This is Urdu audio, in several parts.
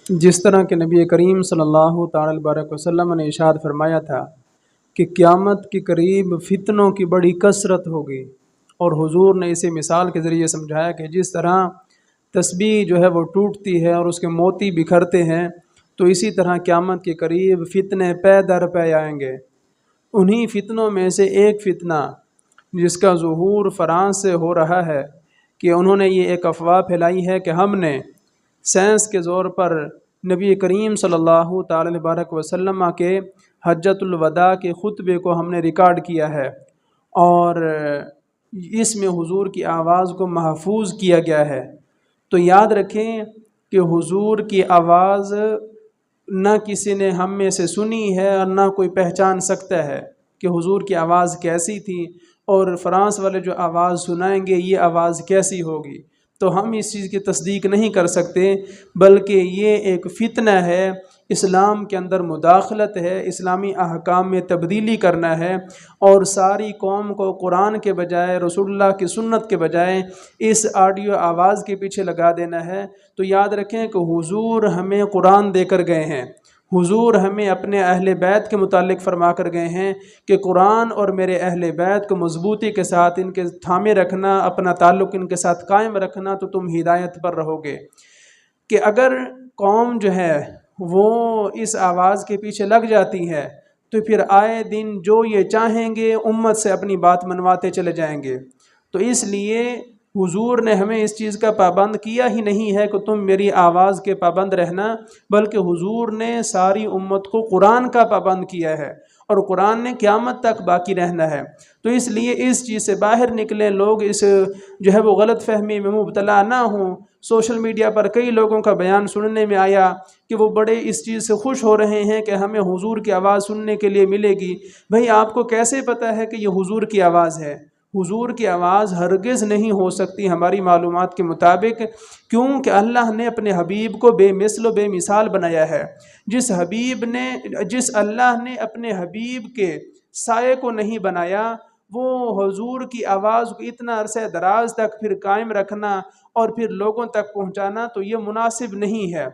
جس طرح کہ نبی کریم صلی اللہ تعالی علیہ وسلم نے ارشاد فرمایا تھا کہ قیامت کے قریب فتنوں کی بڑی کثرت ہوگی، اور حضور نے اسے مثال کے ذریعے سمجھایا کہ جس طرح تسبیح جو ہے وہ ٹوٹتی ہے اور اس کے موتی بکھرتے ہیں، تو اسی طرح قیامت کے قریب فتنے پے در پے آئیں گے۔ انہی فتنوں میں سے ایک فتنہ جس کا ظہور فرانس سے ہو رہا ہے کہ انہوں نے یہ ایک افواہ پھیلائی ہے کہ ہم نے سائنس کے زور پر نبی کریم صلی اللہ تعالی علیہ وسلم کے حجۃ الوداع کے خطبے کو ہم نے ریکارڈ کیا ہے، اور اس میں حضور کی آواز کو محفوظ کیا گیا ہے۔ تو یاد رکھیں کہ حضور کی آواز نہ کسی نے ہم میں سے سنی ہے اور نہ کوئی پہچان سکتا ہے کہ حضور کی آواز کیسی تھی، اور فرانس والے جو آواز سنائیں گے یہ آواز کیسی ہوگی۔ تو ہم اس چیز کی تصدیق نہیں کر سکتے، بلکہ یہ ایک فتنہ ہے، اسلام کے اندر مداخلت ہے، اسلامی احکام میں تبدیلی کرنا ہے، اور ساری قوم کو قرآن کے بجائے رسول اللہ کی سنت کے بجائے اس آڈیو آواز کے پیچھے لگا دینا ہے۔ تو یاد رکھیں کہ حضور ہمیں قرآن دے کر گئے ہیں، حضور ہمیں اپنے اہل بیت کے متعلق فرما کر گئے ہیں کہ قرآن اور میرے اہل بیت کو مضبوطی کے ساتھ ان کے تھامے رکھنا، اپنا تعلق ان کے ساتھ قائم رکھنا، تو تم ہدایت پر رہو گے۔ کہ اگر قوم جو ہے وہ اس آواز کے پیچھے لگ جاتی ہے تو پھر آئے دن جو یہ چاہیں گے امت سے اپنی بات منواتے چلے جائیں گے۔ تو اس لیے حضور نے ہمیں اس چیز کا پابند کیا ہی نہیں ہے کہ تم میری آواز کے پابند رہنا، بلکہ حضور نے ساری امت کو قرآن کا پابند کیا ہے، اور قرآن نے قیامت تک باقی رہنا ہے۔ تو اس لیے اس چیز سے باہر نکلیں، لوگ اس جو ہے وہ غلط فہمی میں مبتلا نہ ہوں۔ سوشل میڈیا پر کئی لوگوں کا بیان سننے میں آیا کہ وہ بڑے اس چیز سے خوش ہو رہے ہیں کہ ہمیں حضور کی آواز سننے کے لیے ملے گی۔ بھئی آپ کو کیسے پتہ ہے کہ یہ حضور کی آواز ہے؟ حضور کی آواز ہرگز نہیں ہو سکتی ہماری معلومات کے مطابق، کیونکہ اللہ نے اپنے حبیب کو بے مثل و بے مثال بنایا ہے۔ جس اللہ نے اپنے حبیب کے سائے کو نہیں بنایا، وہ حضور کی آواز کو اتنا عرصہ دراز تک پھر قائم رکھنا اور پھر لوگوں تک پہنچانا تو یہ مناسب نہیں ہے۔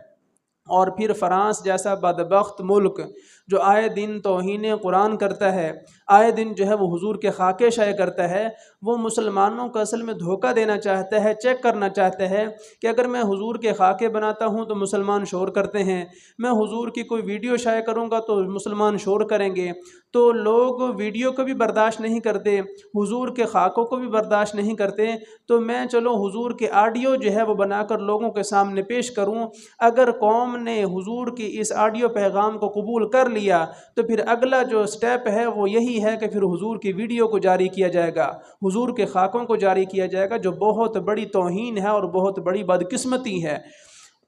اور پھر فرانس جیسا بدبخت ملک جو آئے دن توہین قرآن کرتا ہے، آئے دن جو ہے وہ حضور کے خاکے شائع کرتا ہے، وہ مسلمانوں کو اصل میں دھوکہ دینا چاہتا ہے، چیک کرنا چاہتا ہے کہ اگر میں حضور کے خاکے بناتا ہوں تو مسلمان شور کرتے ہیں، میں حضور کی کوئی ویڈیو شائع کروں گا تو مسلمان شور کریں گے۔ تو لوگ ویڈیو کو بھی برداشت نہیں کرتے، حضور کے خاکوں کو بھی برداشت نہیں کرتے، تو میں چلو حضور کے آڈیو جو ہے وہ بنا کر لوگوں کے سامنے پیش کروں۔ اگر قوم نے حضور کی اس آڈیو پیغام کو قبول کر لیا تو پھر اگلا جو سٹیپ ہے وہ یہی ہے کہ پھر حضور کی ویڈیو کو جاری کیا جائے گا، حضور کے خاکوں کو جاری کیا جائے گا، جو بہت بڑی توہین ہے اور بہت بڑی بدقسمتی ہے۔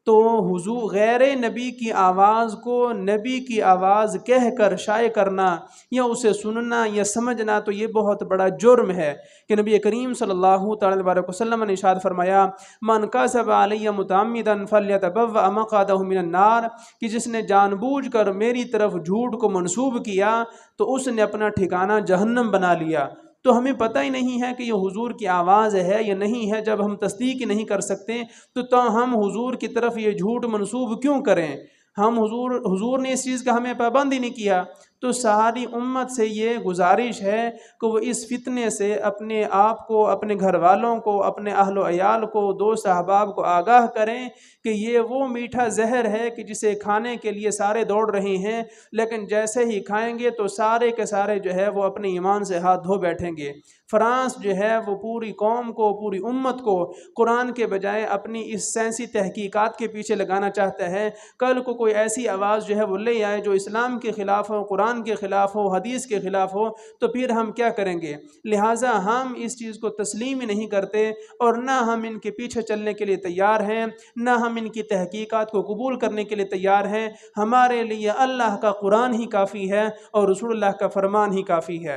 تو حضور غیر نبی کی آواز کو نبی کی آواز کہہ کر شائع کرنا یا اسے سننا یا سمجھنا تو یہ بہت بڑا جرم ہے کہ نبی کریم صلی اللہ تعالی علیہ وسلم نے ارشاد فرمایا، من کذب علی متعمدا فلیتبوأ مقعدہ من النار، کہ جس نے جان بوجھ کر میری طرف جھوٹ کو منسوب کیا تو اس نے اپنا ٹھکانہ جہنم بنا لیا۔ تو ہمیں پتہ ہی نہیں ہے کہ یہ حضور کی آواز ہے یا نہیں ہے۔ جب ہم تصدیق ہی نہیں کر سکتے تو ہم حضور کی طرف یہ جھوٹ منسوب کیوں کریں؟ حضور نے اس چیز کا ہمیں پابند ہی نہیں کیا۔ تو ساری امت سے یہ گزارش ہے کہ وہ اس فتنے سے اپنے آپ کو، اپنے گھر والوں کو، اپنے اہل و عیال کو، دوست احباب کو آگاہ کریں کہ یہ وہ میٹھا زہر ہے کہ جسے کھانے کے لیے سارے دوڑ رہے ہیں، لیکن جیسے ہی کھائیں گے تو سارے کے سارے جو ہے وہ اپنے ایمان سے ہاتھ دھو بیٹھیں گے۔ فرانس جو ہے وہ پوری قوم کو، پوری امت کو قرآن کے بجائے اپنی اس سائنسی تحقیقات کے پیچھے لگانا چاہتا ہے۔ کل کو کوئی ایسی آواز جو ہے وہ لے آئے جو اسلام کے خلاف ہو، قرآن کے خلاف ہو، حدیث کے خلاف ہو، تو پھر ہم کیا کریں گے؟ لہٰذا ہم اس چیز کو تسلیم ہی نہیں کرتے، اور نہ ہم ان کے پیچھے چلنے کے لیے تیار ہیں، نہ ہم ان کی تحقیقات کو قبول کرنے کے لیے تیار ہیں۔ ہمارے لیے اللہ کا قرآن ہی کافی ہے اور رسول اللہ کا فرمان ہی کافی ہے۔